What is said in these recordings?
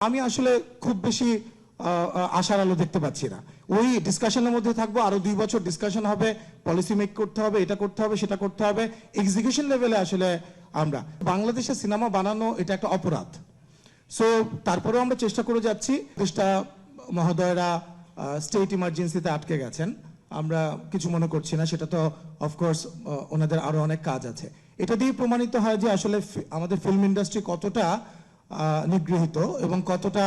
আমি আসলে খুব বেশি আশার আলো দেখতে পাচ্ছি না। ওই ডিসকাশনের মধ্যে থাকবো, আরো 2 বছর ডিসকাশন হবে, পলিসি মেক করতে হবে, এটা করতে হবে, সেটা করতে হবে, এক্সিকিউশন লেভেলে আসলে আমরা বাংলাদেশে সিনেমা বানানো এটা একটা অপরাধ। সো তারপরেও আমরা চেষ্টা করে যাচ্ছি। দেশটা মহোদয়রা স্টেট ইমার্জেন্সিতে আটকে গেছেন, আমরা কিছু মনে করছি না, সেটা তো অফকোর্স ওনাদের আরো অনেক কাজ আছে। এটা দিয়ে প্রমাণিত হয় যে আসলে আমাদের ফিল্ম ইন্ডাস্ট্রি কতটা নিগৃহীত এবং কতটা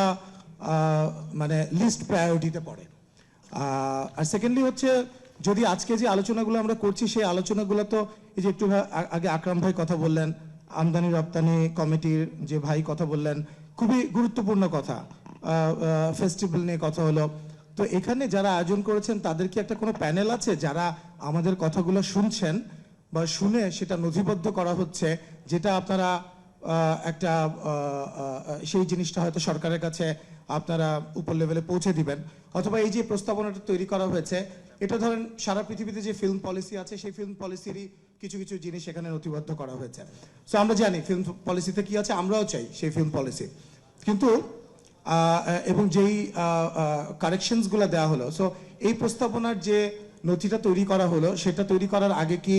মানে লিস্ট প্রায়োরিটিতে পড়ে। আর সেকেন্ডলি হচ্ছে, যদি আজকে যে আলোচনাগুলো আমরা করছি সেই আলোচনাগুলো তো এই যে একটু আগে আকরাম ভাই কথা বললেন, আমদানি রপ্তানি কমিটির যে ভাই কথা বললেন, খুবই গুরুত্বপূর্ণ কথা, ফেস্টিভ্যাল নিয়ে কথা হলো। তো এখানে যারা আয়োজন করেছেন তাদের কি একটা কোনো প্যানেল আছে যারা আমাদের কথাগুলো শুনছেন বা শুনে সেটা নথিবদ্ধ করা হচ্ছে, যেটা আপনারা একটা সেই জিনিসটা হয়তো সরকারের কাছে আপনারা উপর লেভেলে পৌঁছে দিবেন, অথবা এই যে প্রস্তাবনাটা তৈরি করা হয়েছে এটা ধরেন সারা পৃথিবীতে যে ফিল্ম পলিসি আছে সেই ফিল্ম পলিসিরই কিছু কিছু জিনিস এখানে নথিবদ্ধ করা হয়েছে। সো আমরা জানি ফিল্ম পলিসিতে কি আছে, আমরাও চাই সেই ফিল্ম পলিসি, কিন্তু এবং যেই কারেকশনসগুলো দেওয়া হলো, সো এই প্রস্তাবনার যে নথিটা তৈরি করা হলো সেটা তৈরি করার আগে কি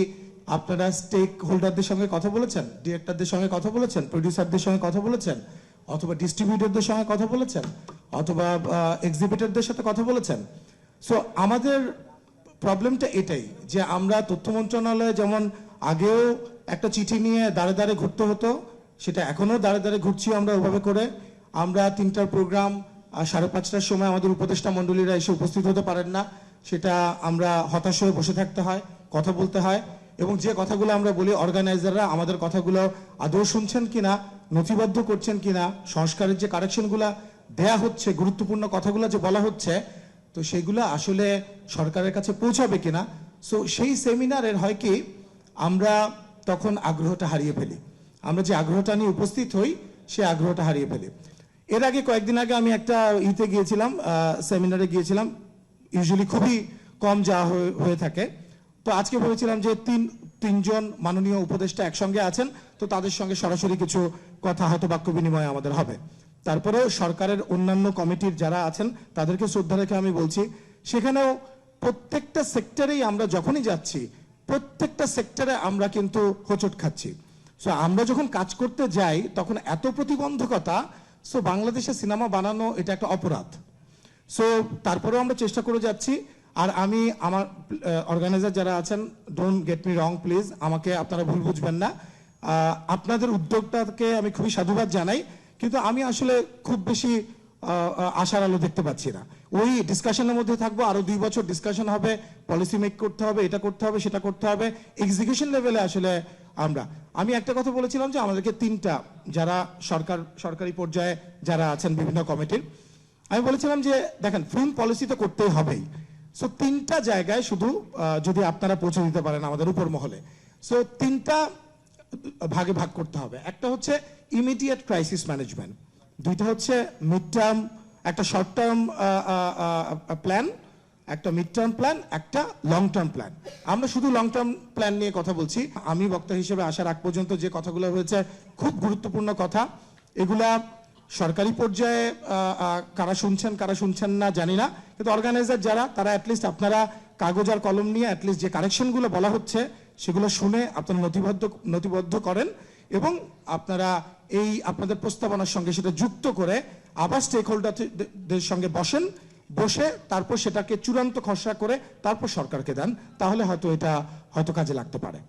আপনারা স্টেক হোল্ডারদের সঙ্গে কথা বলেছেন, ডিরেক্টরদের সঙ্গে কথা বলেছেন, প্রডিউসারদের সঙ্গে কথা বলেছেন, অথবা ডিস্ট্রিবিউটরদের সঙ্গে কথা বলেছেন, অথবা এক্সিবিটরদের সাথে কথা বলেছেন? সো আমাদের প্রবলেমটা এটাই যে আমরা তথ্য মন্ত্রণালয়ে যেমন আগেও একটা চিঠি নিয়ে দাঁড়ে দাঁড়ে ঘুরতে হতো, সেটা এখনো দাঁড়ে দাঁড়ে ঘুরছি আমরা ওভাবে করে। আমরা 3টার প্রোগ্রাম 5:30টার সময় আমাদের উপদেষ্টা মণ্ডলীরা এসে উপস্থিত হতে পারেন না, সেটা আমরা হতাশ হয়ে বসে থাকতে হয়, কথা বলতে হয়। এবং যে কথাগুলো আমরা বলি অর্গানাইজাররা আমাদের কথাগুলো আদৌ শুনছেন কিনা, নথিবদ্ধ করছেন কিনা, সংস্কারের যে কারেকশনগুলো দেয়া হচ্ছে, গুরুত্বপূর্ণ কথাগুলো যে বলা হচ্ছে, তো সেগুলো আসলে সরকারের কাছে পৌঁছাবে কিনা। সো সেই সেমিনারের হয় কি আমরা তখন আগ্রহটা হারিয়ে ফেলি, আমরা যে আগ্রহটা নিয়ে উপস্থিত হই সেই আগ্রহটা হারিয়ে ফেলি। এর আগে কয়েকদিন আগে আমি একটা গিয়েছিলাম, সেমিনারে গিয়েছিলাম, ইউজুয়ালি খুবই কম যাওয়া হয়ে থাকে। তো আজকে ভেবেছিলাম যে তিনজন মাননীয় উপদেষ্টা একসঙ্গে আছেন, তো তাদের সঙ্গে সরাসরি কিছু কথা হয়তো বাক্য বিনিময় আমাদের হবে। তারপরেও সরকারের অন্যান্য কমিটির যারা আছেন তাদেরকে শ্রদ্ধা রেখে আমি বলছি, সেখানেও প্রত্যেকটা সেক্টরেই আমরা যখনই যাচ্ছি প্রত্যেকটা সেক্টরে আমরা কিন্তু হোঁচট খাচ্ছি। সো আমরা যখন কাজ করতে যাই তখন এত প্রতিবন্ধকতা, সো বাংলাদেশে সিনেমা বানানো এটা একটা অপরাধ। সো তারপরেও আমরা চেষ্টা করে যাচ্ছি। আর আমি আমার অর্গানাইজার যারা আছেন, don't get me wrong please, আমাকে আপনারা ভুল বুঝবেন না, আপনাদের উদ্যোগটাকে আমি খুবই সাধুবাদ জানাই, কিন্তু আমি আসলে খুব বেশি আশার আলো দেখতে পাচ্ছি না। ওই ডিসকাশনের মধ্যে থাকবো, আরো 2 বছর ডিসকাশন হবে, পলিসি মেক করতে হবে, এটা করতে হবে, সেটা করতে হবে, এক্সিকিউশন লেভেলে আসলে আমি একটা কথা বলেছিলাম যে আমাদেরকে 3টা যারা সরকারি পর্যায়ে যারা আছেন বিভিন্ন কমিটির, আমি বলেছিলাম যে দেখেন ফিল্ম পলিসি তো করতেই হবেই। সো 3টা জায়গায় শুধু যদি আপনারা পৌঁছে দিতে পারেন আমাদের উপর মহলে, সো 3টা ভাগে ভাগ করতে হবে। একটা হচ্ছে ইমিডিয়েট ক্রাইসিস ম্যানেজমেন্ট, 2টা হচ্ছে মিড টার্ম, একটা শর্ট টার্ম প্ল্যান, একটা মিড টার্ম প্ল্যান, একটা লং টার্ম প্ল্যান। আমরা শুধু লং টার্ম প্ল্যান নিয়ে কথা বলছি। আমি বক্তা হিসেবে আসার আগ পর্যন্ত যে কথাগুলো হয়েছে খুব গুরুত্বপূর্ণ কথা, এগুলা সরকারি পর্যায়ে কারা শুনছেন না জানি না, কিন্তু অর্গানাইজার যারা তারা অ্যাটলিস্ট আপনারা কাগজ আর কলম নিয়ে অ্যাটলিস্ট যে কারেকশনগুলো বলা হচ্ছে সেগুলো শুনে আপনারা নথিবদ্ধ করেন এবং আপনারা এই আপনাদের প্রস্তাবনার সঙ্গে সেটা যুক্ত করে আবার স্টেক হোল্ডারদের সঙ্গে বসে তারপর সেটাকে চূড়ান্ত খসড়া করে তারপর সরকারকে দেন, তাহলে হয়তো এটা কাজে লাগতে পারে।